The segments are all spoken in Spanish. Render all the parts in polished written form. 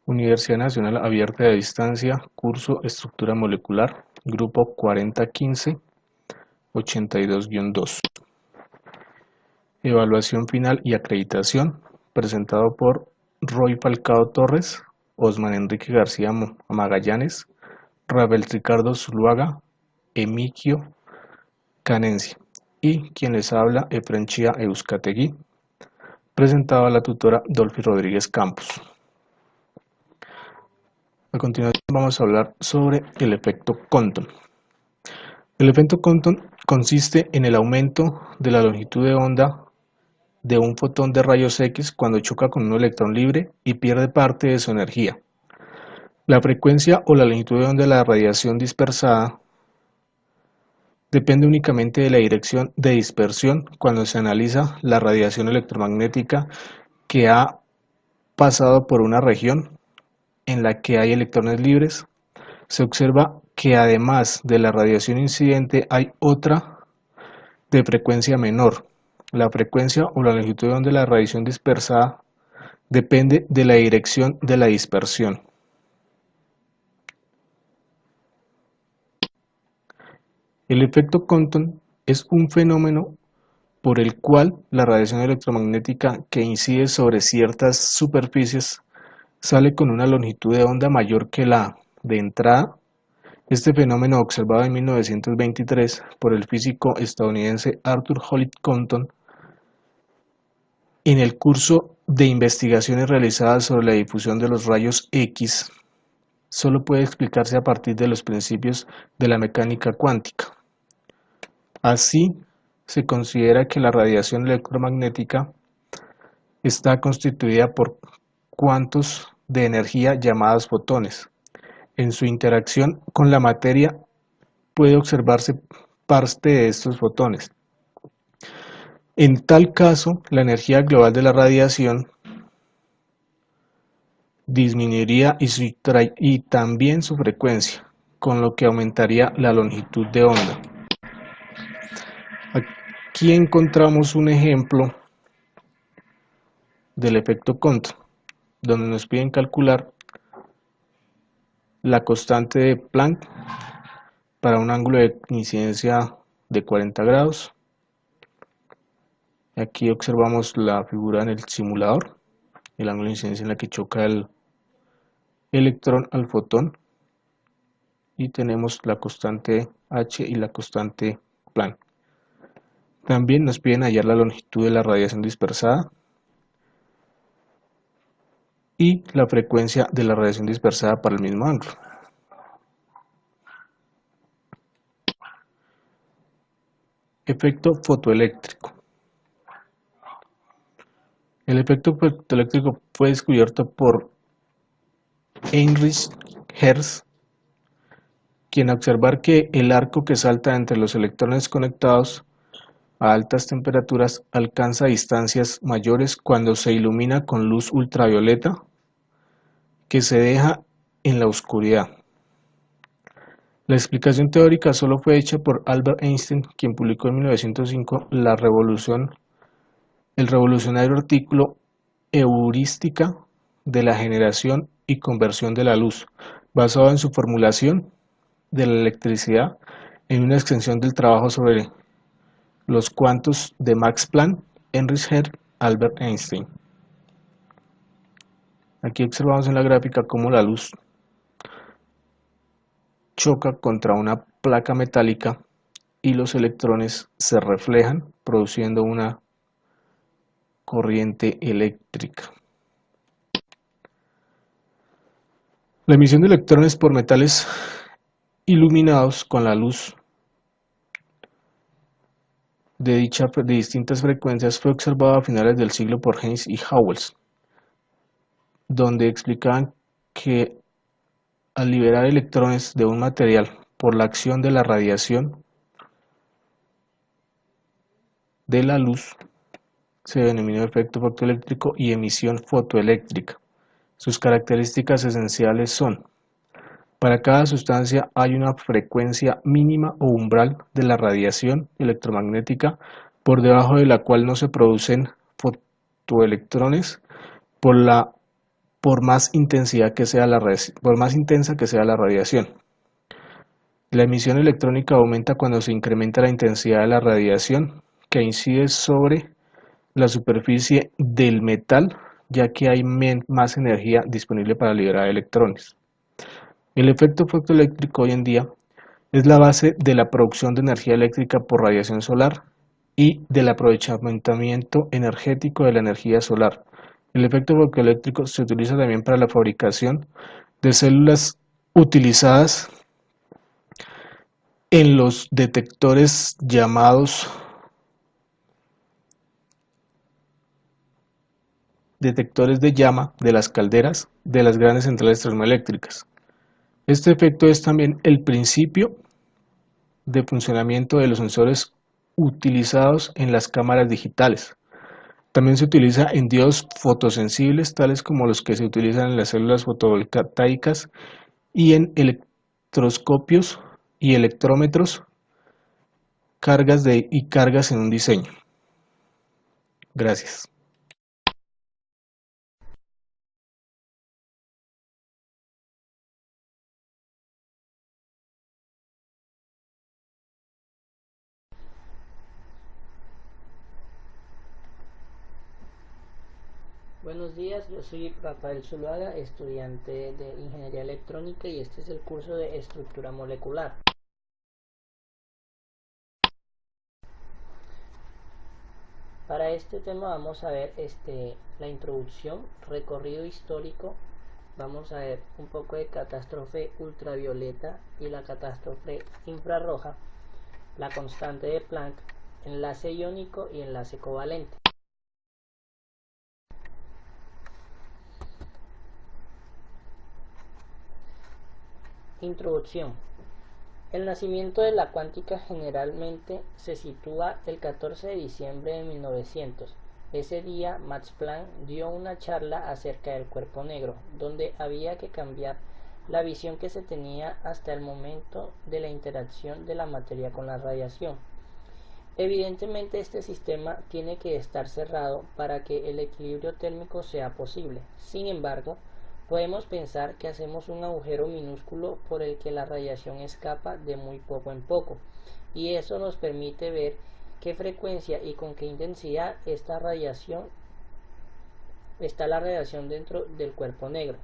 Universidad Nacional Abierta de Distancia, curso Estructura Molecular, grupo 4015-82-2. Evaluación final y acreditación, presentado por Roy Falcao Torres, Osman Enrique García Magallanes, Rabel Ricardo Zuluaga, Emigio Canencia y quien les habla, Efrenchía Euskategui, presentado a la tutora Dolphy Rodríguez Campos. A continuación vamos a hablar sobre el efecto Compton. El efecto Compton consiste en el aumento de la longitud de onda de un fotón de rayos X cuando choca con un electrón libre y pierde parte de su energía. La frecuencia o la longitud de onda de la radiación dispersada depende únicamente de la dirección de dispersión cuando se analiza la radiación electromagnética que ha pasado por una región en la que hay electrones libres. Se observa que además de la radiación incidente hay otra de frecuencia menor. La frecuencia o la longitud de onda de la radiación dispersada depende de la dirección de la dispersión. El efecto Compton es un fenómeno por el cual la radiación electromagnética que incide sobre ciertas superficies sale con una longitud de onda mayor que la de entrada. Este fenómeno, observado en 1923 por el físico estadounidense Arthur Hollis Compton, en el curso de investigaciones realizadas sobre la difusión de los rayos X, solo puede explicarse a partir de los principios de la mecánica cuántica. Así, se considera que la radiación electromagnética está constituida por cuantos de energía llamadas fotones. En su interacción con la materia puede observarse parte de estos fotones. En tal caso, la energía global de la radiación disminuiría y también su frecuencia, con lo que aumentaría la longitud de onda. Aquí encontramos un ejemplo del efecto Compton, donde nos piden calcular la constante de Planck para un ángulo de incidencia de 40 grados. Aquí observamos la figura en el simulador, el ángulo de incidencia en la que choca el electrón al fotón, y tenemos la constante H y la constante Planck. También nos piden hallar la longitud de la radiación dispersada y la frecuencia de la radiación dispersada para el mismo ángulo. Efecto fotoeléctrico. El efecto fotoeléctrico fue descubierto por Heinrich Hertz, quien al observar que el arco que salta entre los electrones conectados a altas temperaturas alcanza distancias mayores cuando se ilumina con luz ultravioleta que se deja en la oscuridad. La explicación teórica solo fue hecha por Albert Einstein, quien publicó en 1905 el revolucionario artículo Heurística de la generación y conversión de la luz, basado en su formulación de la electricidad en una extensión del trabajo sobre los cuantos de Max Planck, Heinrich Hertz, Albert Einstein. Aquí observamos en la gráfica cómo la luz choca contra una placa metálica y los electrones se reflejan, produciendo una corriente eléctrica. La emisión de electrones por metales iluminados con la luz de distintas frecuencias fue observada a finales del siglo por Heinz y Howells, donde explicaban que al liberar electrones de un material por la acción de la radiación de la luz se denominó efecto fotoeléctrico y emisión fotoeléctrica. Sus características esenciales son: para cada sustancia hay una frecuencia mínima o umbral de la radiación electromagnética por debajo de la cual no se producen fotoelectrones, por la por más intensa que sea la radiación. La emisión electrónica aumenta cuando se incrementa la intensidad de la radiación que incide sobre la superficie del metal, ya que hay más energía disponible para liberar electrones. El efecto fotoeléctrico hoy en día es la base de la producción de energía eléctrica por radiación solar y del aprovechamiento energético de la energía solar. El efecto fotoeléctrico se utiliza también para la fabricación de células utilizadas en los detectores llamados detectores de llama de las calderas de las grandes centrales termoeléctricas. Este efecto es también el principio de funcionamiento de los sensores utilizados en las cámaras digitales. También se utiliza en diodos fotosensibles, tales como los que se utilizan en las células fotovoltaicas y en electroscopios y electrómetros, cargas en un diseño. Gracias. Buenos días, yo soy Rafael Zuluaga, estudiante de Ingeniería Electrónica y este es el curso de Estructura Molecular. Para este tema vamos a ver la introducción, recorrido histórico, vamos a ver un poco de catástrofe ultravioleta y la catástrofe infrarroja, la constante de Planck, enlace iónico y enlace covalente. Introducción. El nacimiento de la cuántica generalmente se sitúa el 14 de diciembre de 1900. Ese día Max Planck dio una charla acerca del cuerpo negro, donde había que cambiar la visión que se tenía hasta el momento de la interacción de la materia con la radiación. Evidentemente este sistema tiene que estar cerrado para que el equilibrio térmico sea posible. Sin embargo, podemos pensar que hacemos un agujero minúsculo por el que la radiación escapa de muy poco en poco, y eso nos permite ver qué frecuencia y con qué intensidad está la radiación dentro del cuerpo negro.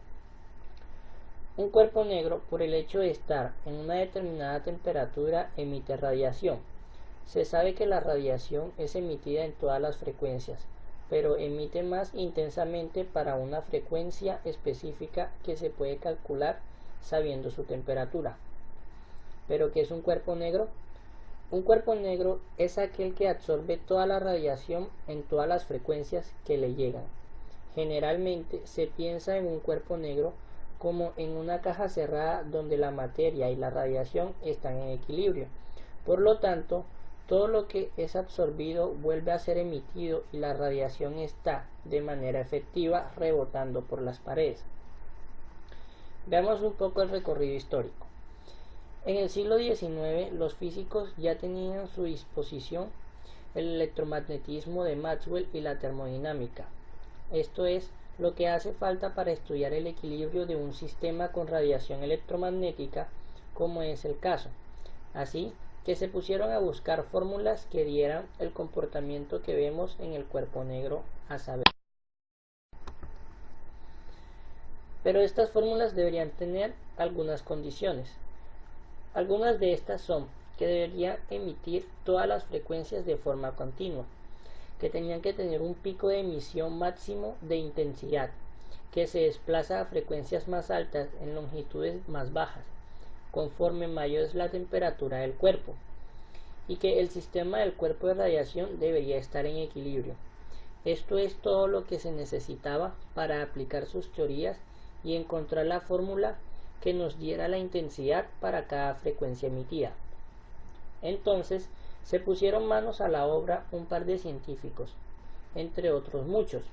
Un cuerpo negro, por el hecho de estar en una determinada temperatura, emite radiación. Se sabe que la radiación es emitida en todas las frecuencias, pero emite más intensamente para una frecuencia específica que se puede calcular sabiendo su temperatura. ¿Pero qué es un cuerpo negro? Un cuerpo negro es aquel que absorbe toda la radiación en todas las frecuencias que le llegan. Generalmente se piensa en un cuerpo negro como en una caja cerrada donde la materia y la radiación están en equilibrio. Por lo tanto, todo lo que es absorbido vuelve a ser emitido y la radiación está, de manera efectiva, rebotando por las paredes. Veamos un poco el recorrido histórico. En el siglo XIX, los físicos ya tenían a su disposición el electromagnetismo de Maxwell y la termodinámica. Esto es lo que hace falta para estudiar el equilibrio de un sistema con radiación electromagnética, como es el caso. Así que se pusieron a buscar fórmulas que dieran el comportamiento que vemos en el cuerpo negro, a saber. Pero estas fórmulas deberían tener algunas condiciones. Algunas de estas son que deberían emitir todas las frecuencias de forma continua, que tenían que tener un pico de emisión máximo de intensidad, que se desplaza a frecuencias más altas en longitudes más bajas, conforme mayor es la temperatura del cuerpo, y que el sistema del cuerpo de radiación debería estar en equilibrio. Esto es todo lo que se necesitaba para aplicar sus teorías y encontrar la fórmula que nos diera la intensidad para cada frecuencia emitida. Entonces se pusieron manos a la obra un par de científicos, entre otros muchos.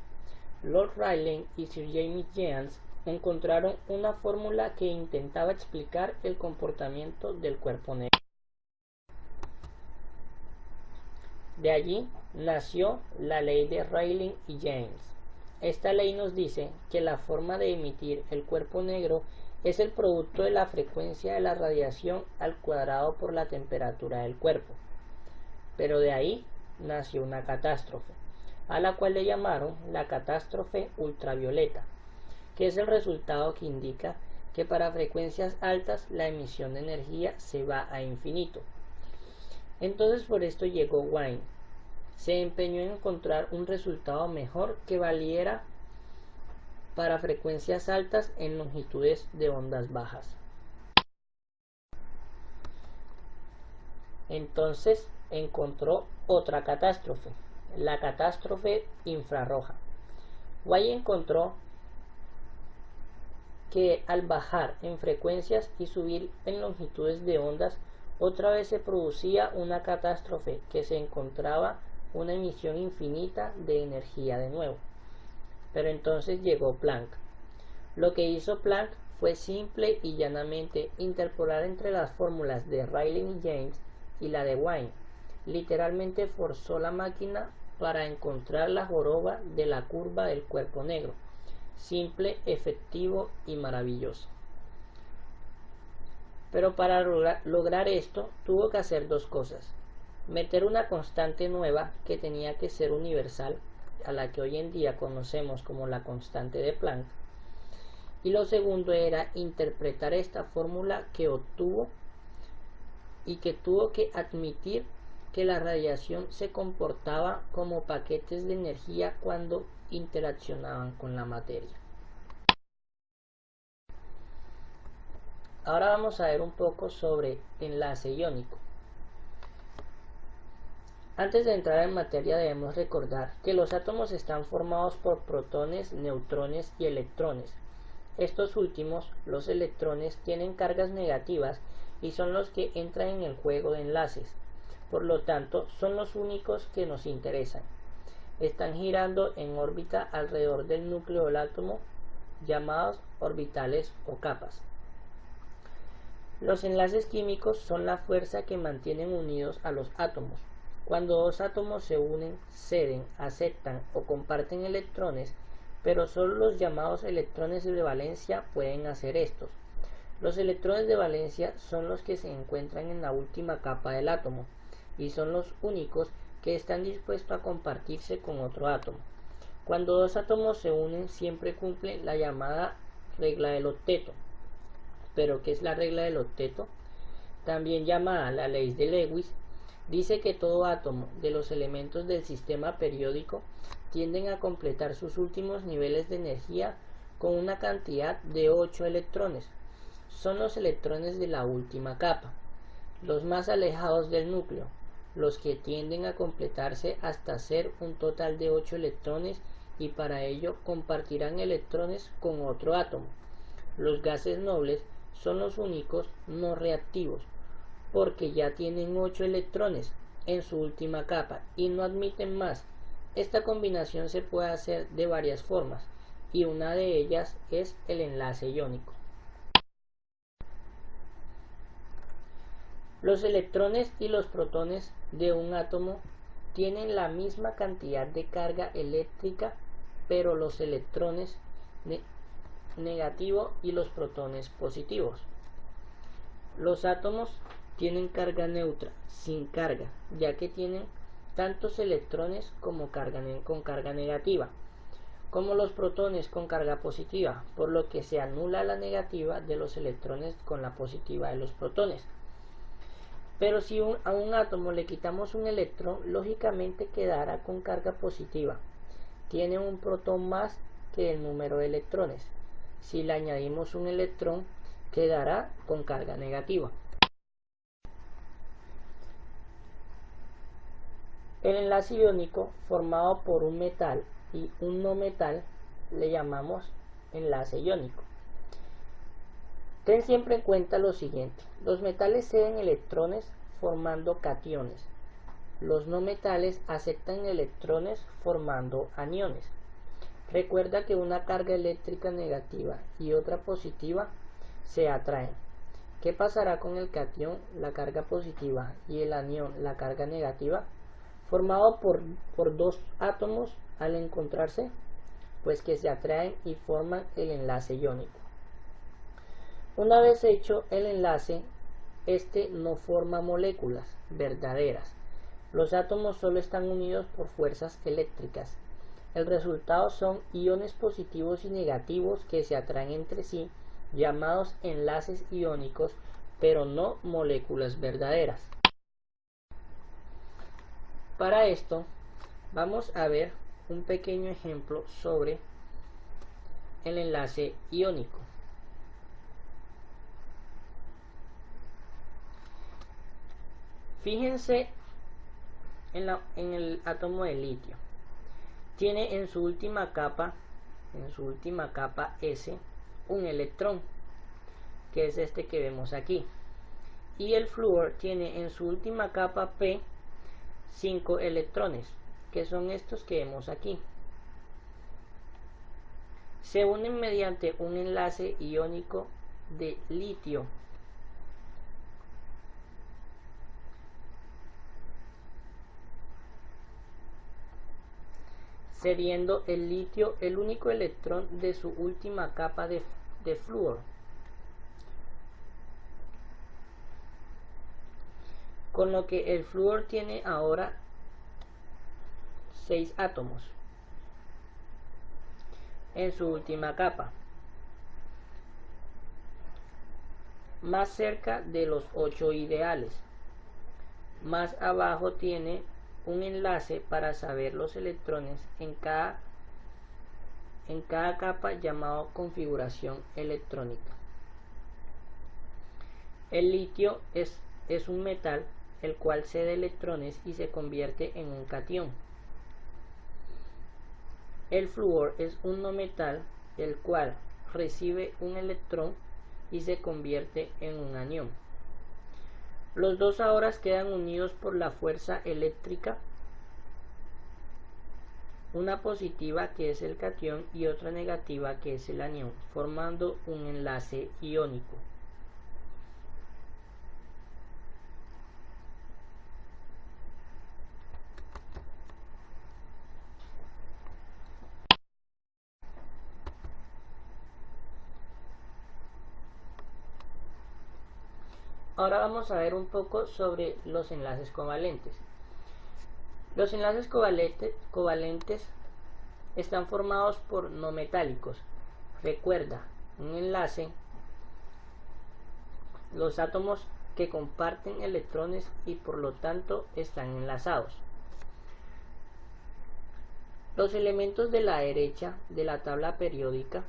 Lord Rayleigh y Sir James Jeans encontraron una fórmula que intentaba explicar el comportamiento del cuerpo negro. De allí nació la ley de Rayleigh y James. Esta ley nos dice que la forma de emitir el cuerpo negro es el producto de la frecuencia de la radiación al cuadrado por la temperatura del cuerpo. Pero de ahí nació una catástrofe, a la cual le llamaron la catástrofe ultravioleta, que es el resultado que indica que para frecuencias altas la emisión de energía se va a infinito. Entonces por esto llegó Wien. Se empeñó en encontrar un resultado mejor que valiera para frecuencias altas en longitudes de ondas bajas. Entonces encontró otra catástrofe, la catástrofe infrarroja. Wien encontró que al bajar en frecuencias y subir en longitudes de ondas, otra vez se producía una catástrofe, que se encontraba una emisión infinita de energía de nuevo. Pero entonces llegó Planck. Lo que hizo Planck fue simple y llanamente interpolar entre las fórmulas de Rayleigh y James y la de Wien. Literalmente forzó la máquina para encontrar la joroba de la curva del cuerpo negro. Simple, efectivo y maravilloso. Pero para lograr esto tuvo que hacer dos cosas: meter una constante nueva que tenía que ser universal, a la que hoy en día conocemos como la constante de Planck, y lo segundo era interpretar esta fórmula que obtuvo y que tuvo que admitir que la radiación se comportaba como paquetes de energía cuando interaccionaban con la materia. Ahora vamos a ver un poco sobre enlace iónico. Antes de entrar en materia debemos recordar que los átomos están formados por protones, neutrones y electrones. Estos últimos, los electrones, tienen cargas negativas y son los que entran en el juego de enlaces. Por lo tanto, son los únicos que nos interesan. Están girando en órbita alrededor del núcleo del átomo, llamados orbitales o capas. Los enlaces químicos son la fuerza que mantienen unidos a los átomos. Cuando dos átomos se unen, ceden, aceptan o comparten electrones, pero solo los llamados electrones de valencia pueden hacer esto. Los electrones de valencia son los que se encuentran en la última capa del átomo y son los únicos que están dispuestos a compartirse con otro átomo. Cuando dos átomos se unen, siempre cumplen la llamada regla del octeto. Pero ¿qué es la regla del octeto? También llamada la ley de Lewis. Dice que todo átomo de los elementos del sistema periódico tienden a completar sus últimos niveles de energía con una cantidad de 8 electrones. Son los electrones de la última capa, los más alejados del núcleo, los que tienden a completarse hasta ser un total de 8 electrones, y para ello compartirán electrones con otro átomo. Los gases nobles son los únicos no reactivos, porque ya tienen 8 electrones en su última capa y no admiten más. Esta combinación se puede hacer de varias formas, y una de ellas es el enlace iónico. Los electrones y los protones de un átomo tienen la misma cantidad de carga eléctrica, pero los electrones negativo y los protones positivos. Los átomos tienen carga neutra, sin carga, ya que tienen tantos electrones como con carga negativa, como los protones con carga positiva, por lo que se anula la negativa de los electrones con la positiva de los protones. Pero si a un átomo le quitamos un electrón, lógicamente quedará con carga positiva. Tiene un protón más que el número de electrones. Si le añadimos un electrón, quedará con carga negativa. El enlace iónico formado por un metal y un no metal le llamamos enlace iónico. Ten siempre en cuenta lo siguiente: los metales ceden electrones formando cationes. Los no metales aceptan electrones formando aniones. Recuerda que una carga eléctrica negativa y otra positiva se atraen. ¿Qué pasará con el catión, la carga positiva, y el anión, la carga negativa? Formado por dos átomos, al encontrarse, pues que se atraen y forman el enlace iónico. Una vez hecho el enlace, este no forma moléculas verdaderas. Los átomos solo están unidos por fuerzas eléctricas. El resultado son iones positivos y negativos que se atraen entre sí, llamados enlaces iónicos, pero no moléculas verdaderas. Para esto, vamos a ver un pequeño ejemplo sobre el enlace iónico. Fíjense en el átomo de litio. Tiene en su última capa S, un electrón, que es este que vemos aquí. Y el flúor tiene en su última capa P 5 electrones, que son estos que vemos aquí. Se unen mediante un enlace iónico de litio. Cediendo el litio el único electrón de su última capa de flúor. Con lo que el flúor tiene ahora 6 átomos en su última capa, más cerca de los 8 ideales. Más abajo tiene un enlace para saber los electrones en cada capa, llamado configuración electrónica. El litio es un metal el cual cede electrones y se convierte en un catión. El flúor es un no metal el cual recibe un electrón y se convierte en un anión. Los dos ahora quedan unidos por la fuerza eléctrica, una positiva que es el catión y otra negativa que es el anión, formando un enlace iónico. Ahora vamos a ver un poco sobre los enlaces covalentes. Los enlaces covalentes están formados por no metálicos. Recuerda, un enlace, los átomos que comparten electrones y por lo tanto están enlazados. Los elementos de la derecha de la tabla periódica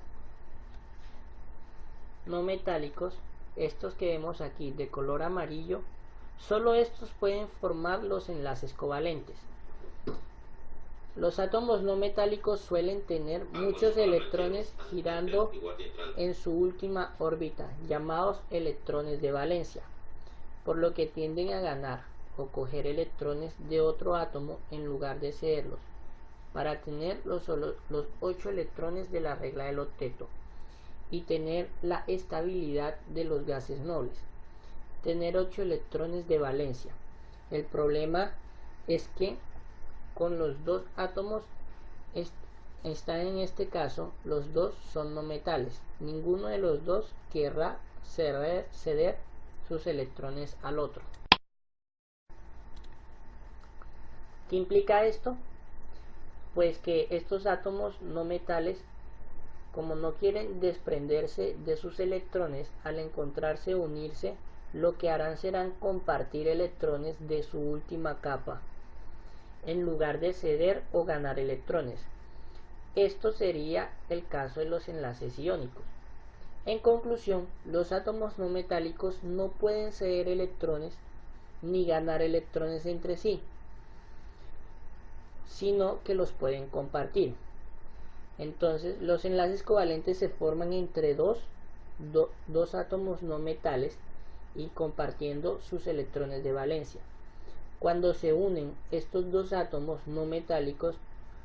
no metálicos, estos que vemos aquí de color amarillo, solo estos pueden formar los enlaces covalentes. Los átomos no metálicos suelen tener muchos electrones girando en su última órbita, llamados electrones de valencia, por lo que tienden a ganar o coger electrones de otro átomo en lugar de cederlos, para tener los 8 electrones de la regla del octeto y tener la estabilidad de los gases nobles, tener 8 electrones de valencia. El problema es que con los dos átomos están en este caso, los dos son no metales. Ninguno de los dos querrá ceder sus electrones al otro. ¿Qué implica esto? Pues que estos átomos no metales, como no quieren desprenderse de sus electrones, al encontrarse o unirse, lo que harán serán compartir electrones de su última capa, en lugar de ceder o ganar electrones. Esto sería el caso de los enlaces iónicos. En conclusión, los átomos no metálicos no pueden ceder electrones ni ganar electrones entre sí, sino que los pueden compartir. Entonces, los enlaces covalentes se forman entre dos átomos no metales y compartiendo sus electrones de valencia. Cuando se unen estos dos átomos no metálicos,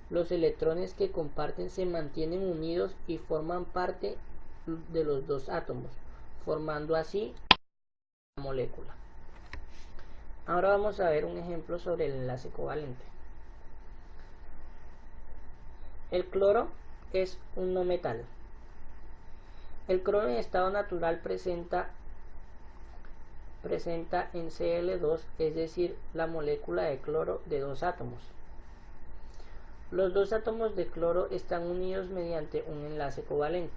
los electrones que comparten se mantienen unidos y forman parte de los dos átomos, formando así la molécula. Ahora vamos a ver un ejemplo sobre el enlace covalente. El cloro es un no metal. El cloro en estado natural presenta en Cl2, es decir, la molécula de cloro de 2 átomos. Los 2 átomos de cloro están unidos mediante un enlace covalente.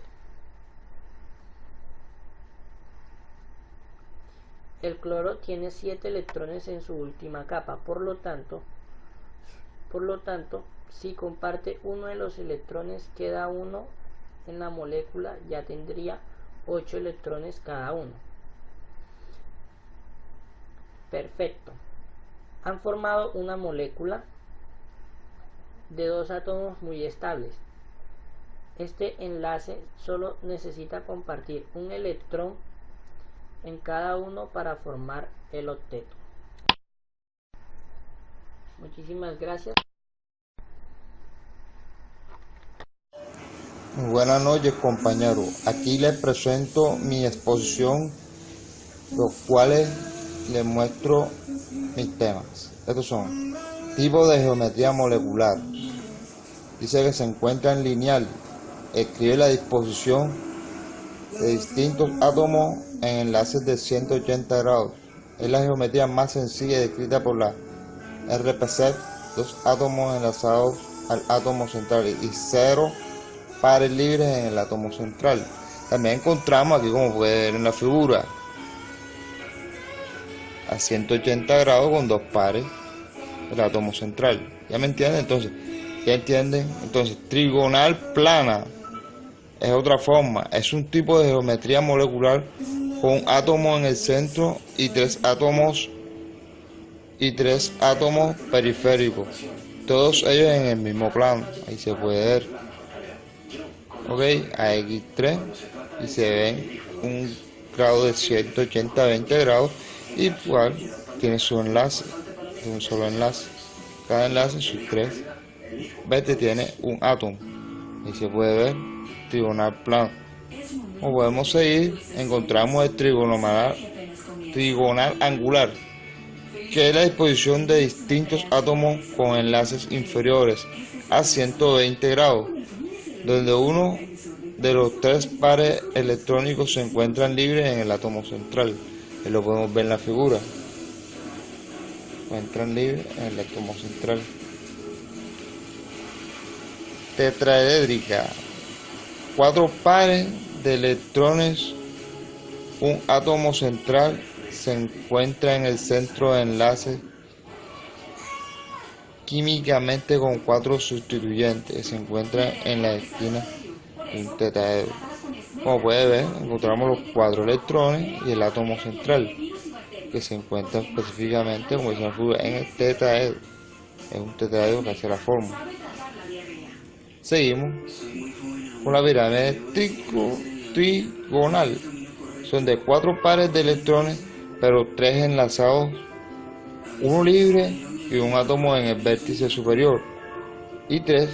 El cloro tiene 7 electrones en su última capa, por lo tanto, si comparte uno de los electrones cada uno en la molécula, ya tendría 8 electrones cada uno. Perfecto. Han formado una molécula de 2 átomos muy estables. Este enlace solo necesita compartir un electrón en cada uno para formar el octeto. Muchísimas gracias. Buenas noches, compañeros. Aquí les presento mi exposición, los cuales les muestro mis temas. Estos son tipos de geometría molecular. Dice que se encuentra en lineal. Escribe la disposición de distintos átomos en enlaces de 180 grados. Es la geometría más sencilla descrita por la RPC. 2 átomos enlazados al átomo central y 0 pares libres en el átomo central. También encontramos aquí, como puede ver en la figura, a 180 grados con 2 pares el átomo central. ¿Ya me entienden? Entonces, ¿ya entienden? Entonces, trigonal plana es otra forma. Es un tipo de geometría molecular con un átomo en el centro y 3 átomos periféricos, todos ellos en el mismo plano. Ahí se puede ver. Ok, a X3 y se ven un grado de 180 a 20 grados, y igual tiene su enlace, de un solo enlace. Cada enlace, sus 3 veces, tiene un átomo. Ahí se puede ver trigonal plano. Como podemos seguir, encontramos el trigonal angular, que es la disposición de distintos átomos con enlaces inferiores a 120 grados, donde uno de los 3 pares electrónicos se encuentran libres en el átomo central. Ahí lo podemos ver en la figura. Se encuentran libres en el átomo central. Tetraédrica. 4 pares de electrones, un átomo central se encuentra en el centro de enlace químicamente con 4 sustituyentes. Se encuentran en la esquina de un tetraedro. Como puede ver, encontramos los 4 electrones y el átomo central, que se encuentra específicamente, como dice la figura, en el tetraedro. Es un tetraedro que hace la forma. Seguimos con la pirámide trigonal. Son de 4 pares de electrones, pero 3 enlazados, uno libre y un átomo en el vértice superior, y 3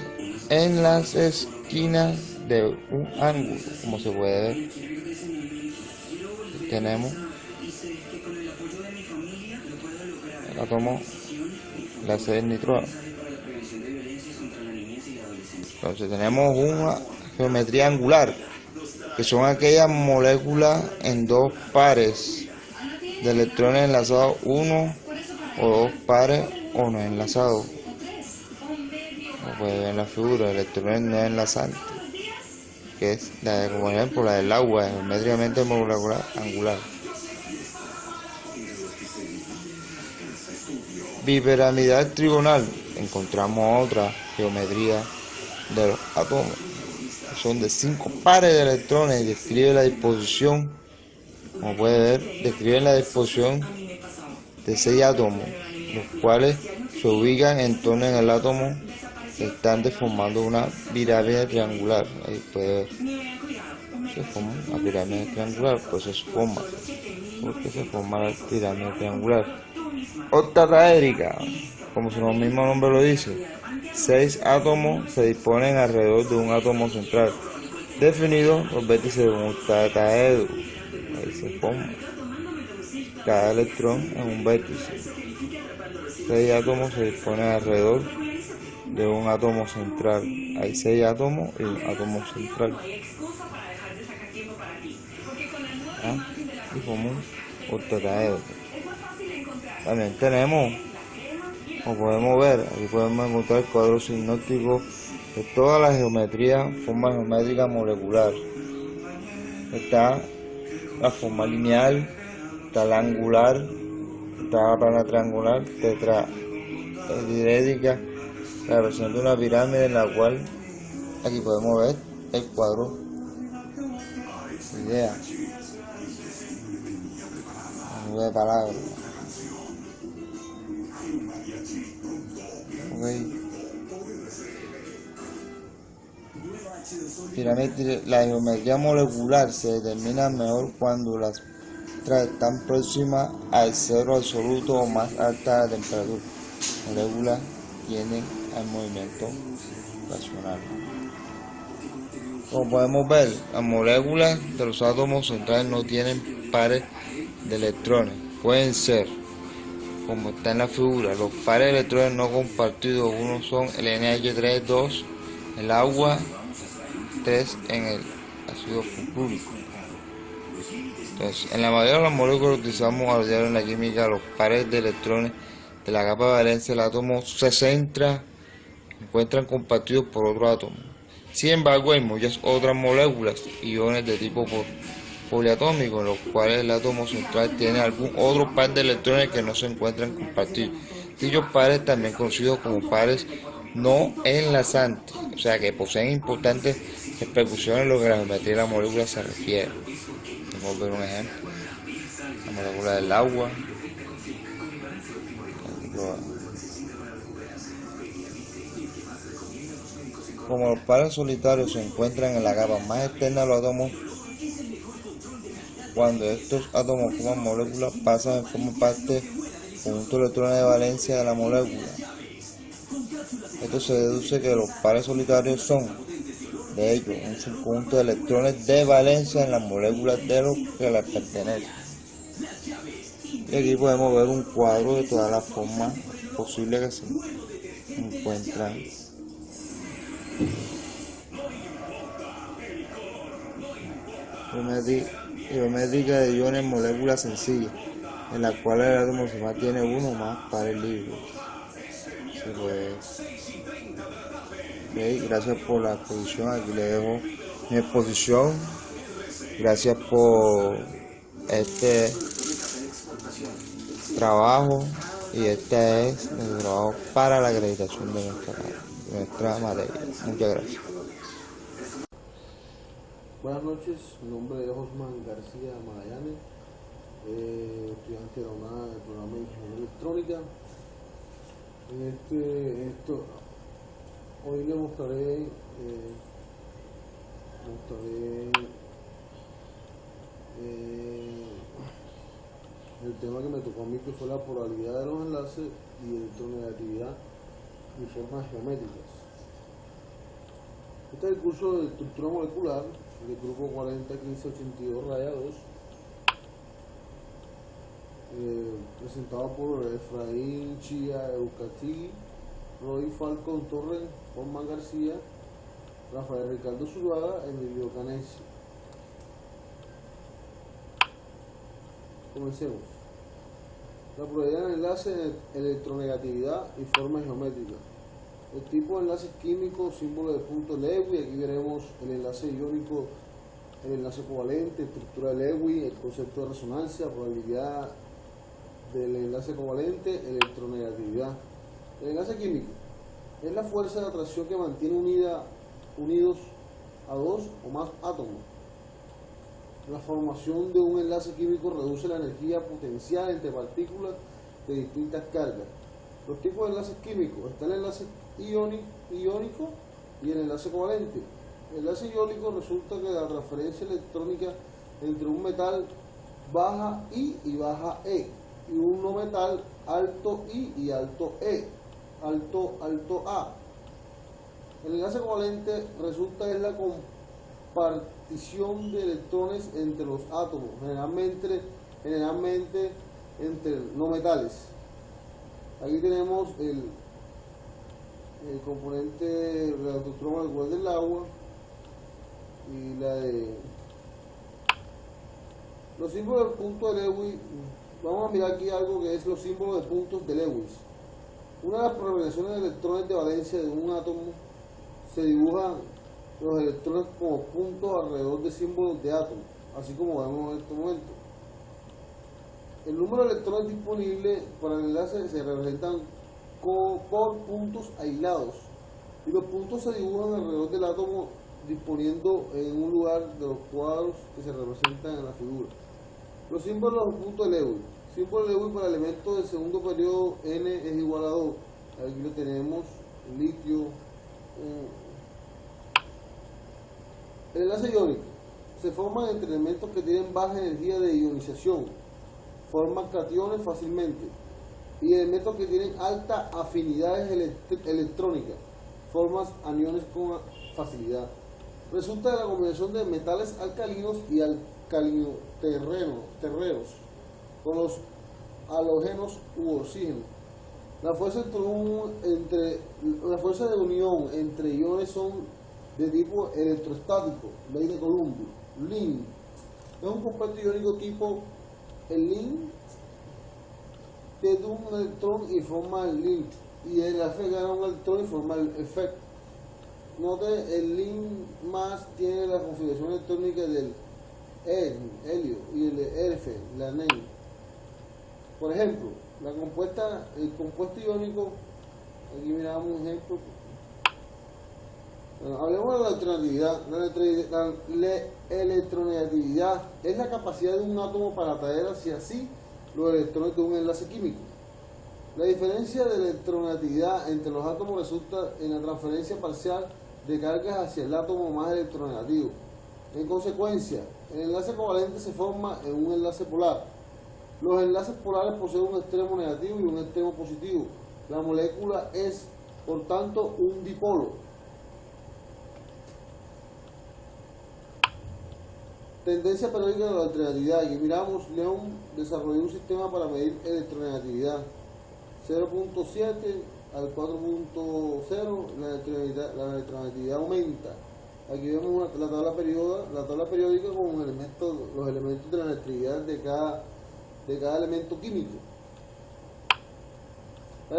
en las esquinas de un ángulo, como se puede ver. Tenemos el átomo, la sede nitrógeno. Entonces tenemos una geometría angular, que son aquellas moléculas en 2 pares de electrones enlazados, uno o 2 pares o no enlazados. Como puede ver en la figura, electrones no enlazantes, que es la de, como por ejemplo, la del agua, geométricamente molecular angular. Bipiramidal trigonal. Encontramos otra geometría de los átomos. Son de 5 pares de electrones y describe la disposición, como puede ver, describe la disposición de 6 átomos, los cuales se ubican en torno del átomo, están formando una pirámide triangular. Ahí puede ver, se forma una pirámide triangular, pues se forma, porque se forma la pirámide triangular. Octaedrica, como su mismo nombre lo dice, 6 átomos se disponen alrededor de un átomo central, definido los vértices de un octaedro. Ahí se forma cada electrón en un vértice. 6 átomos se disponen alrededor de un átomo central. Hay 6 átomos y un átomo central. ¿Ah? Y como un octetaedro. También tenemos, como podemos ver, aquí podemos encontrar el cuadro sinóptico de toda la geometría, forma geométrica molecular. Está la forma lineal, está la angular, está la plana triangular, tetraedrética, la representa una pirámide en la cual aquí podemos ver el cuadro idea, nube de palabras. Okay. La geometría molecular se determina mejor cuando las están próximas al cero absoluto o más alta de temperatura. Moléculas tienen al movimiento racional. Como podemos ver, las moléculas de los átomos centrales no tienen pares de electrones. Pueden ser, como está en la figura, los pares de electrones no compartidos. Uno son el NH3, 2, el agua, 3 en el ácido sulfúrico. Entonces, en la mayoría de las moléculas utilizamos a diario en la química los pares de electrones de la capa de valencia del átomo se encuentran compartidos por otro átomo. Sin embargo, hay muchas otras moléculas, iones de tipo poliatómico, en los cuales el átomo central tiene algún otro par de electrones que no se encuentran compartidos. Dichos pares, también conocidos como pares no enlazantes, o sea que poseen importantes repercusiones en lo que la geometría de la molécula se refiere. Vamos a ver un ejemplo: la molécula del agua. Como los pares solitarios se encuentran en la capa más externa de los átomos, cuando estos átomos forman moléculas, pasan a formar parte del conjunto de electrones de valencia de la molécula. Esto se deduce que los pares solitarios son, de hecho, un subconjunto de electrones de valencia en las moléculas de los que les pertenecen. Y aquí podemos ver un cuadro de todas las formas posibles que se encuentran. Geométrica de iones, moléculas sencillas, en la cual el átomo central tiene uno o más pares libres. Gracias por la exposición. Aquí le dejo mi exposición. Gracias por este trabajo, y este es nuestro trabajo para la acreditación de nuestra materia. Muchas gracias. Buenas noches, mi nombre es Osman García Magallanes, estudiante de la UNAD del programa de Ingeniería Electrónica. Hoy le mostraré el tema que me tocó a mí, que fue la polaridad de los enlaces y electronegatividad y formas geométricas. Este es el curso de estructura molecular del grupo 401582 raya 2, presentado por Efraín Chía Eucatigui, Roy Falcón Torres, Osman García, Rafael Ricardo Zuluaga, Emilio Canesi. Comencemos. La probabilidad del enlace, electronegatividad y forma geométrica. El tipo de enlaces químicos, símbolo de punto Lewis. Aquí veremos el enlace iónico, el enlace covalente, estructura de Lewis, el concepto de resonancia, probabilidad del enlace covalente, electronegatividad. El enlace químico es la fuerza de atracción que mantiene unidos a dos o más átomos. La formación de un enlace químico reduce la energía potencial entre partículas de distintas cargas. Los tipos de enlaces químicos: está el enlace iónico y el enlace covalente. El enlace iónico resulta que la transferencia electrónica entre un metal baja I y baja E, y un no metal alto I y alto E, alto A. El enlace covalente resulta en la compartición de electrones entre los átomos, generalmente entre no metales. Aquí tenemos el componente de la estructura molecular del agua y la de los símbolos del punto de Lewis. Vamos a mirar aquí algo que es los símbolos de puntos de Lewis. Una de las programaciones de electrones de valencia de un átomo se dibujan los electrones como puntos alrededor de símbolos de átomos, así como vemos en este momento. El número de electrones disponibles para el enlace se representan por puntos aislados y los puntos se dibujan alrededor del átomo disponiendo en un lugar de los cuadros que se representan en la figura. Los símbolos de puntos de Lewis. Símbolo de Lewis para elementos del segundo periodo N es igual a 2. Aquí lo tenemos, litio. El enlace iónico se forma entre elementos que tienen baja energía de ionización, forman cationes fácilmente, y elementos que tienen alta afinidades electrónicas, forman aniones con facilidad. Resulta de la combinación de metales alcalinos y alcalinoterreros con los halógenos u oxígenos. La fuerza de unión entre iones son de tipo electrostático, ley de Coulomb. Lin es un compuesto iónico tipo el lin de un electrón y forma el link, y el F gana un electrón y forma el efecto. Note, el lin más tiene la configuración electrónica del helio y el F, la NEN. Por ejemplo, el compuesto iónico, aquí miramos un ejemplo. Bueno, hablemos de la electronegatividad. La electronegatividad es la capacidad de un átomo para atraer hacia sí los electrones de un enlace químico. La diferencia de electronegatividad entre los átomos resulta en la transferencia parcial de cargas hacia el átomo más electronegativo. En consecuencia, el enlace covalente se forma en un enlace polar. Los enlaces polares poseen un extremo negativo y un extremo positivo. La molécula es, por tanto, un dipolo. Tendencia periódica de la electronegatividad. Aquí miramos, León desarrolló un sistema para medir electronegatividad. 0.7 al 4.0, la electronegatividad aumenta. Aquí vemos la tabla periódica con los elementos de la electricidad de cada elemento químico. La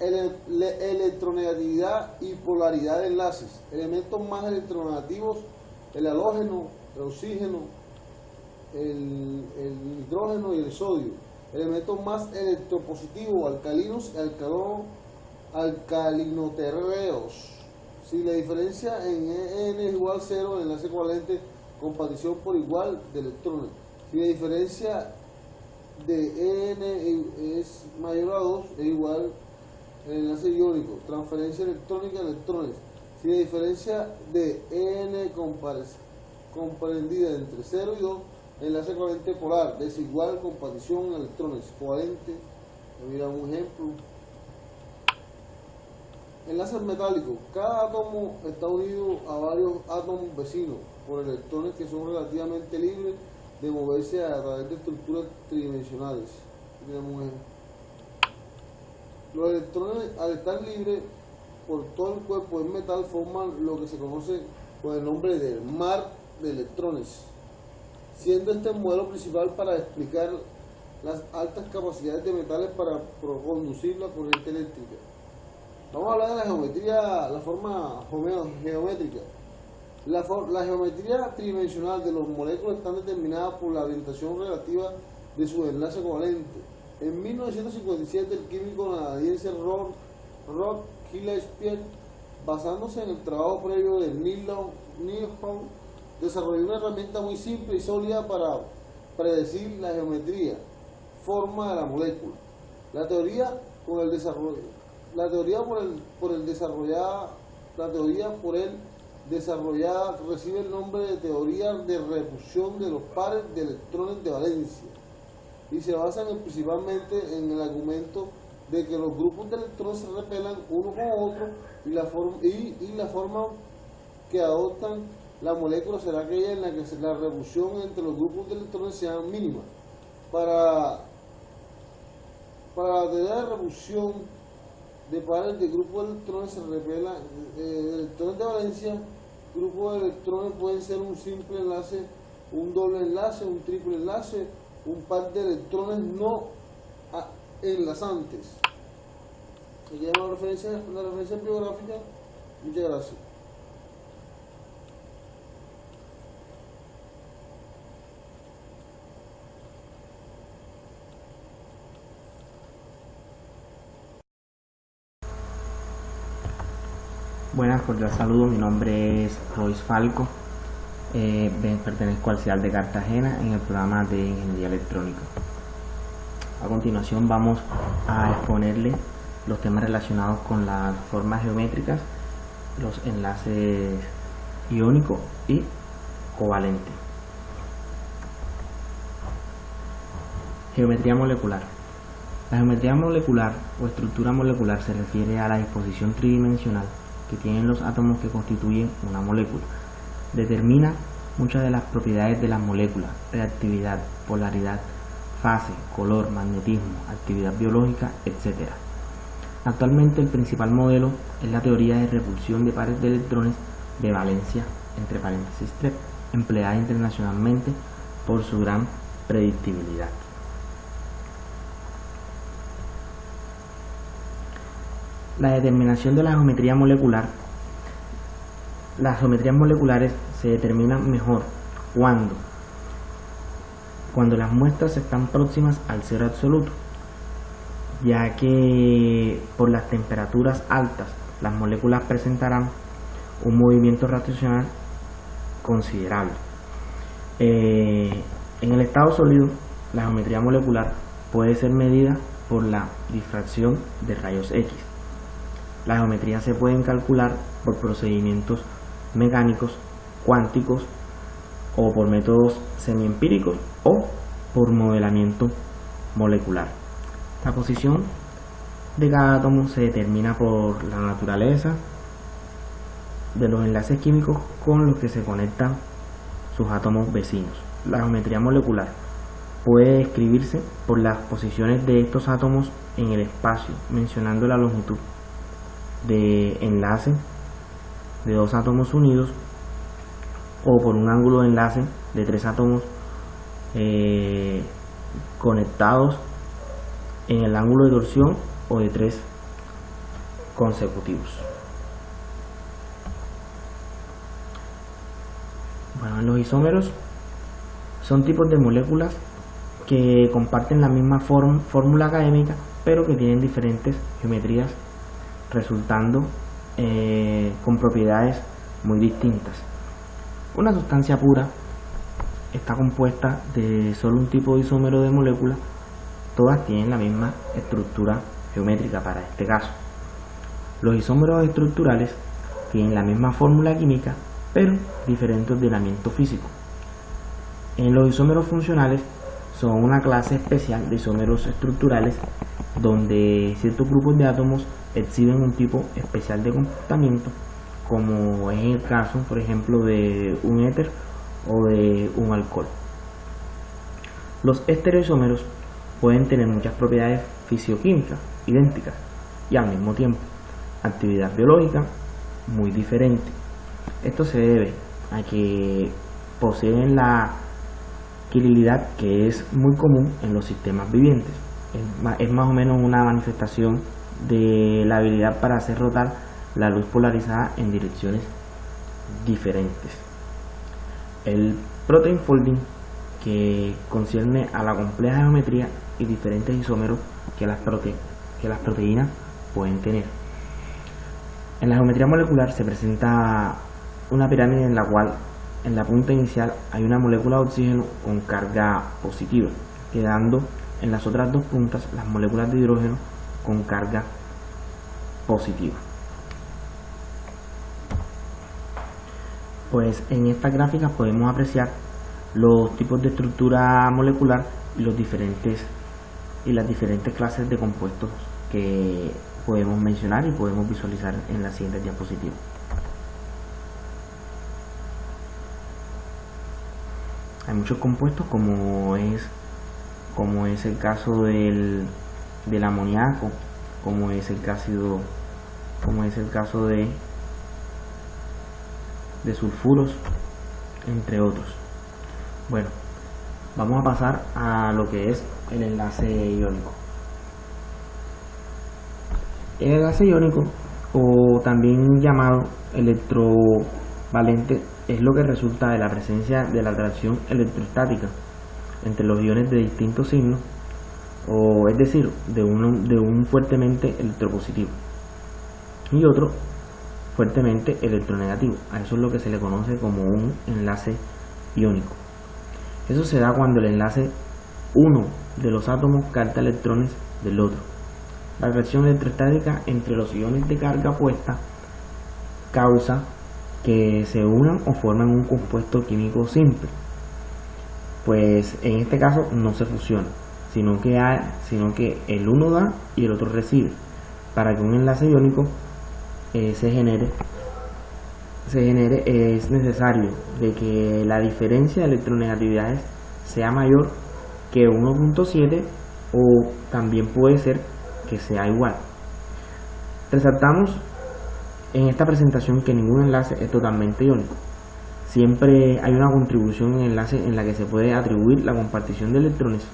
electronegatividad y polaridad de enlaces. Elementos más electronegativos: el halógeno, el oxígeno, el hidrógeno y el sodio. Elementos más electropositivos: alcalinos y alcalinoterreos. Si la diferencia en N es igual a 0, el enlace covalente con partición por igual de electrones. Si la diferencia de N es mayor a 2, es igual el enlace iónico, transferencia electrónica de electrones. Si la diferencia de N comprendida entre 0 y 2, enlace covalente polar, desigual con partición en electrones, covalente. Mira un ejemplo. Enlaces metálicos. Cada átomo está unido a varios átomos vecinos por electrones que son relativamente libres de moverse a través de estructuras tridimensionales. Los electrones, al estar libres por todo el cuerpo del metal, forman lo que se conoce con el nombre de mar de electrones, siendo este el modelo principal para explicar las altas capacidades de metales para conducir la corriente eléctrica. Vamos a hablar de la geometría, la forma geométrica. La geometría tridimensional de los moléculas están determinadas por la orientación relativa de su enlace covalente. En 1957, el químico canadiense Rod Gillespie, basándose en el trabajo previo de Newton, desarrolló una herramienta muy simple y sólida para predecir la geometría, forma de la molécula. La teoría por él desarrollada recibe el nombre de teoría de repulsión de los pares de electrones de valencia y se basa principalmente en el argumento de que los grupos de electrones se repelan uno con otro y la forma que adoptan la molécula será aquella en la que la repulsión entre los grupos de electrones sea mínima. Para la teoría de repulsión de pares de grupos de electrones se revela electrones de valencia. Grupos de electrones pueden ser un simple enlace, un doble enlace, un triple enlace, un par de electrones no enlazantes. Se llama la referencia bibliográfica. Muchas gracias. Buenas, cordial saludo, mi nombre es Royce Falco, pertenezco al CIAL de Cartagena en el programa de Ingeniería Electrónica. A continuación vamos a exponerle los temas relacionados con las formas geométricas, los enlaces iónicos y covalentes. Geometría molecular. La geometría molecular o estructura molecular se refiere a la disposición tridimensional que tienen los átomos que constituyen una molécula. Determina muchas de las propiedades de las moléculas: reactividad, polaridad, fase, color, magnetismo, actividad biológica, etc. Actualmente el principal modelo es la teoría de repulsión de pares de electrones de valencia, entre paréntesis 3, empleada internacionalmente por su gran predictibilidad. La determinación de la geometría molecular. Las geometrías moleculares se determinan mejor cuando las muestras están próximas al cero absoluto, ya que por las temperaturas altas las moléculas presentarán un movimiento rotacional considerable. En el estado sólido, la geometría molecular puede ser medida por la difracción de rayos X. Las geometrías se pueden calcular por procedimientos mecánicos, cuánticos o por métodos semiempíricos o por modelamiento molecular. La posición de cada átomo se determina por la naturaleza de los enlaces químicos con los que se conectan sus átomos vecinos. La geometría molecular puede describirse por las posiciones de estos átomos en el espacio, mencionando la longitud de enlace de dos átomos unidos, o por un ángulo de enlace de tres átomos conectados en el ángulo de torsión, o de tres consecutivos. Bueno, los isómeros son tipos de moléculas que comparten la misma fórmula académica, pero que tienen diferentes geometrías, resultando con propiedades muy distintas. Una sustancia pura está compuesta de solo un tipo de isómero de molécula. Todas tienen la misma estructura geométrica para este caso. Los isómeros estructurales tienen la misma fórmula química, pero diferente ordenamiento físico. En los isómeros funcionales son una clase especial de isómeros estructurales donde ciertos grupos de átomos exhiben un tipo especial de comportamiento, como es el caso, por ejemplo, de un éter o de un alcohol. Los estereoisómeros pueden tener muchas propiedades fisioquímicas idénticas y al mismo tiempo actividad biológica muy diferente. Esto se debe a que poseen la quirilidad, que es muy común en los sistemas vivientes. Es más o menos una manifestación de la habilidad para hacer rotar la luz polarizada en direcciones diferentes. El protein folding, que concierne a la compleja geometría y diferentes isómeros que las proteínas pueden tener. En la geometría molecular se presenta una pirámide en la cual en la punta inicial hay una molécula de oxígeno con carga positiva, quedando en las otras dos puntas las moléculas de hidrógeno con carga positiva. Pues en estas gráficas podemos apreciar los tipos de estructura molecular y las diferentes clases de compuestos que podemos mencionar y podemos visualizar en las siguientes diapositivas. Hay muchos compuestos, como es el caso del amoníaco, como es el caso de sulfuros, entre otros. Bueno, vamos a pasar a lo que es el enlace iónico. El enlace iónico, o también llamado electrovalente, es lo que resulta de la presencia de la atracción electrostática entre los iones de distintos signos, o es decir, de un fuertemente electropositivo y otro fuertemente electronegativo. A eso es lo que se le conoce como un enlace iónico. Eso se da cuando el enlace uno de los átomos capta electrones del otro. La atracción electrostática entre los iones de carga opuesta causa que se unan o forman un compuesto químico simple. Pues en este caso no se fusiona, sino que el uno da y el otro recibe. Para que un enlace iónico se genere, es necesario de que la diferencia de electronegatividades sea mayor que 1.7, o también puede ser que sea igual. Resaltamos en esta presentación que ningún enlace es totalmente iónico. Siempre hay una contribución en enlace en la que se puede atribuir la compartición de electrones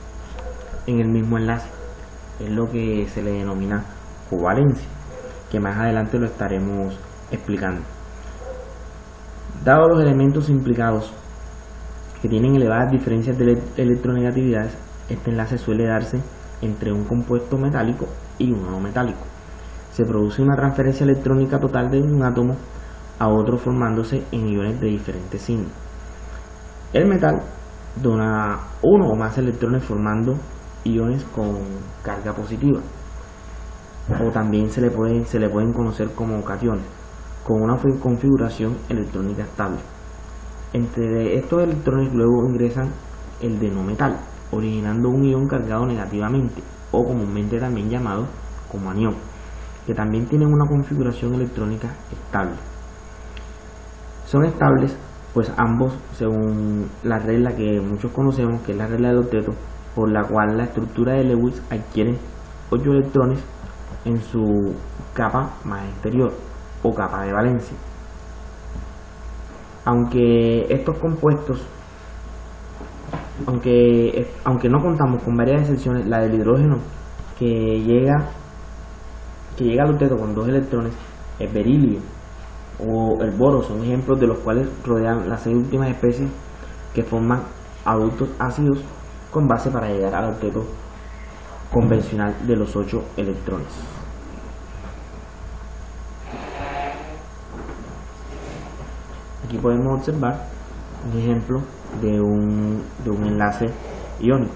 en el mismo enlace. Es lo que se le denomina covalencia, que más adelante lo estaremos explicando. Dados los elementos implicados que tienen elevadas diferencias de electronegatividades, este enlace suele darse entre un compuesto metálico y uno no metálico. Se produce una transferencia electrónica total de un átomo a otro, formándose en iones de diferentes signos. El metal dona uno o más electrones formando iones con carga positiva, o también se le pueden conocer como cationes, con una configuración electrónica estable. Entre estos electrones luego ingresan el de no metal, originando un ion cargado negativamente, o comúnmente también llamado como anión, que también tienen una configuración electrónica estable. Son estables pues ambos según la regla que muchos conocemos, que es la regla del octeto, por la cual la estructura de Lewis adquiere 8 electrones en su capa más exterior o capa de valencia. Aunque estos compuestos, aunque no contamos con varias excepciones, la del hidrógeno que llega al octeto con 2 electrones, el berilio o el boro son ejemplos de los cuales rodean las 6 últimas especies que forman adultos ácidos con base para llegar al octeto convencional de los 8 electrones. Aquí podemos observar un ejemplo de un enlace iónico.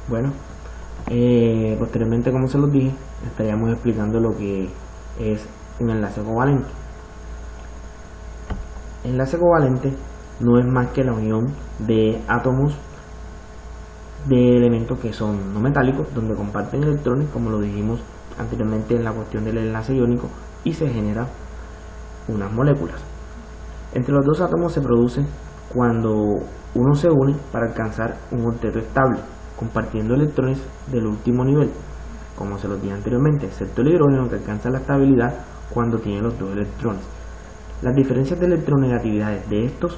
Bueno, posteriormente, como se los dije, estaríamos explicando lo que es un enlace covalente. Enlace covalente no es más que la unión de átomos de elementos que son no metálicos, donde comparten electrones, como lo dijimos anteriormente en la cuestión del enlace iónico, y se generan unas moléculas. Entre los dos átomos se produce cuando uno se une para alcanzar un octeto estable, compartiendo electrones del último nivel, como se los dije anteriormente, excepto el hidrógeno, que alcanza la estabilidad cuando tiene los 2 electrones. Las diferencias de electronegatividades de estos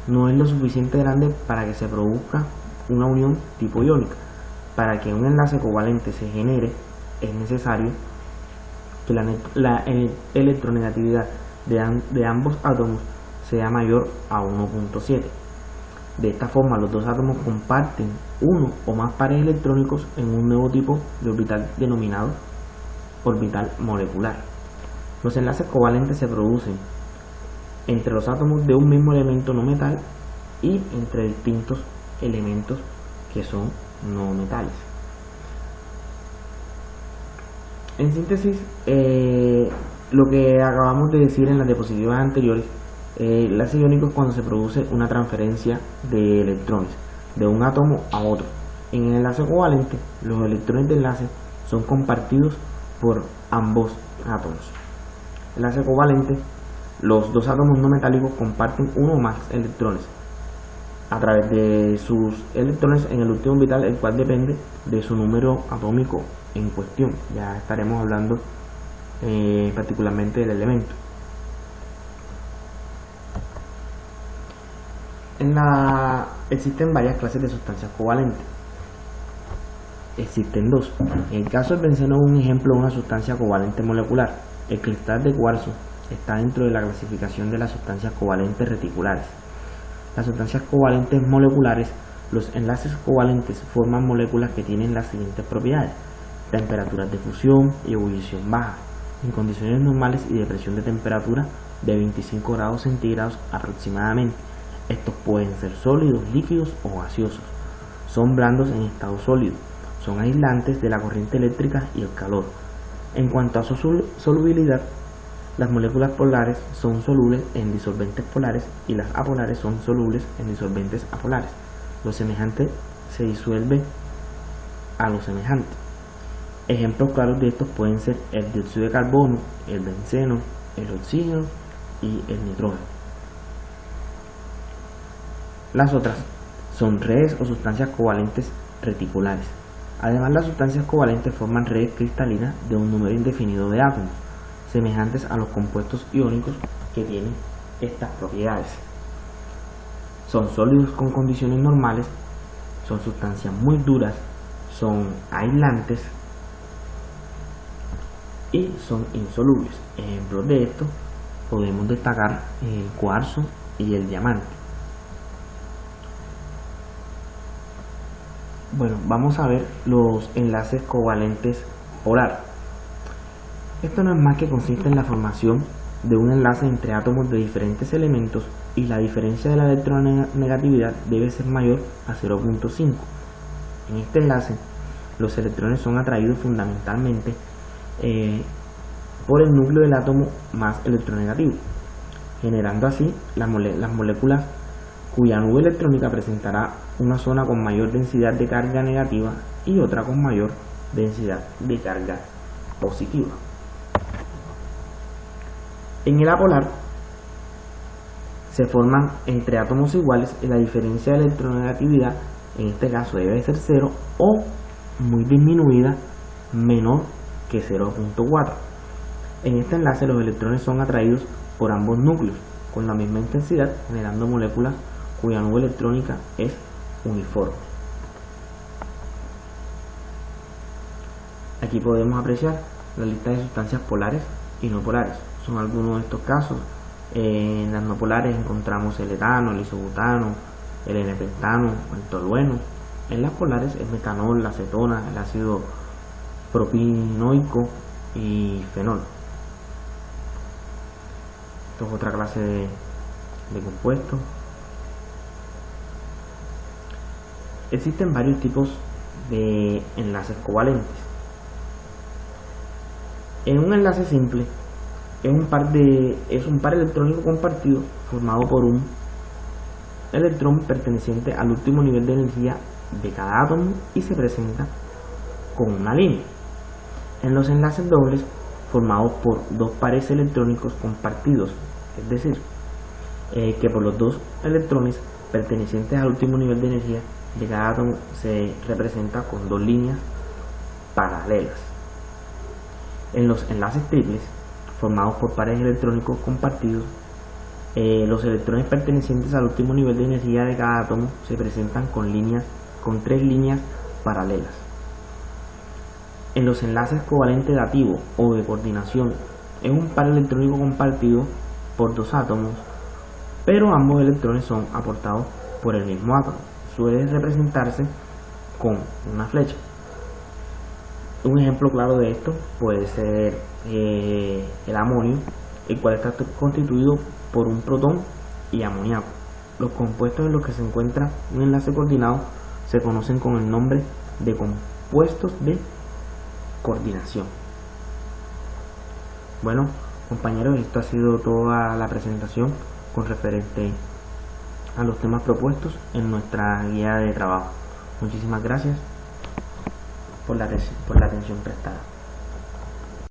no es lo suficiente grande para que se produzca una unión tipo iónica. Para que un enlace covalente se genere, es necesario que la electronegatividad de ambos átomos sea mayor a 1.7. De esta forma, los dos átomos comparten uno o más pares electrónicos en un nuevo tipo de orbital denominado orbital molecular. Los enlaces covalentes se producen entre los átomos de un mismo elemento no metal y entre distintos elementos que son no metales. En síntesis, lo que acabamos de decir en las diapositivas anteriores, el enlace iónico es cuando se produce una transferencia de electrones de un átomo a otro. En el enlace covalente, los electrones de enlace son compartidos por ambos átomos. El enlace covalente Los dos átomos no metálicos comparten uno o más electrones a través de sus electrones en el último orbital, el cual depende de su número atómico en cuestión. Ya estaremos hablando particularmente del elemento. Existen varias clases de sustancias covalentes. Existen dos. En el caso del benceno, un ejemplo de una sustancia covalente molecular. El cristal de cuarzo está dentro de la clasificación de las sustancias covalentes reticulares. Las sustancias covalentes moleculares, los enlaces covalentes forman moléculas que tienen las siguientes propiedades: temperaturas de fusión y ebullición baja, en condiciones normales y de presión de temperatura de 25 grados centígrados aproximadamente. Estos pueden ser sólidos, líquidos o gaseosos. Son blandos en estado sólido. Son aislantes de la corriente eléctrica y el calor. En cuanto a su solubilidad, las moléculas polares son solubles en disolventes polares y las apolares son solubles en disolventes apolares. Lo semejante se disuelve a lo semejante. Ejemplos claros de estos pueden ser el dióxido de carbono, el benceno, el oxígeno y el nitrógeno. Las otras son redes o sustancias covalentes reticulares. Además, las sustancias covalentes forman redes cristalinas de un número indefinido de átomos, semejantes a los compuestos iónicos que tienen estas propiedades. Son sólidos con condiciones normales, son sustancias muy duras, son aislantes y son insolubles. Ejemplos de esto podemos destacar el cuarzo y el diamante. Bueno, vamos a ver los enlaces covalentes polar. Esto no es más que consiste en la formación de un enlace entre átomos de diferentes elementos y la diferencia de la electronegatividad debe ser mayor a 0.5. En este enlace, los electrones son atraídos fundamentalmente por el núcleo del átomo más electronegativo, generando así las moléculas cuya nube electrónica presentará una zona con mayor densidad de carga negativa y otra con mayor densidad de carga positiva. En el apolar se forman entre átomos iguales y la diferencia de electronegatividad en este caso debe ser 0 o muy disminuida, menor que 0.4. En este enlace los electrones son atraídos por ambos núcleos con la misma intensidad, generando moléculas cuya nube electrónica es uniforme. Aquí podemos apreciar la lista de sustancias polares y no polares. Son algunos de estos casos. En las no polares encontramos el etano, el isobutano, el N-pentano, el tolueno. En las polares el metanol, la acetona, el ácido propinoico y fenol. Esto es otra clase de compuestos. Existen varios tipos de enlaces covalentes. En un enlace simple es un par electrónico compartido formado por un electrón perteneciente al último nivel de energía de cada átomo y se presenta con una línea. En los enlaces dobles formados por dos pares electrónicos compartidos, es decir, que por los dos electrones pertenecientes al último nivel de energía de cada átomo se representa con dos líneas paralelas. En los enlaces triples formados por pares electrónicos compartidos, los electrones pertenecientes al último nivel de energía de cada átomo se presentan con tres líneas paralelas. En los enlaces covalentes dativo o de coordinación es un par electrónico compartido por dos átomos, pero ambos electrones son aportados por el mismo átomo. Suele representarse con una flecha. Un ejemplo claro de esto puede ser el amonio, el cual está constituido por un protón y amoníaco. Los compuestos en los que se encuentra un enlace coordinado se conocen con el nombre de compuestos de coordinación. Bueno, compañeros, esto ha sido toda la presentación con referente a los temas propuestos en nuestra guía de trabajo. Muchísimas gracias por la atención prestada.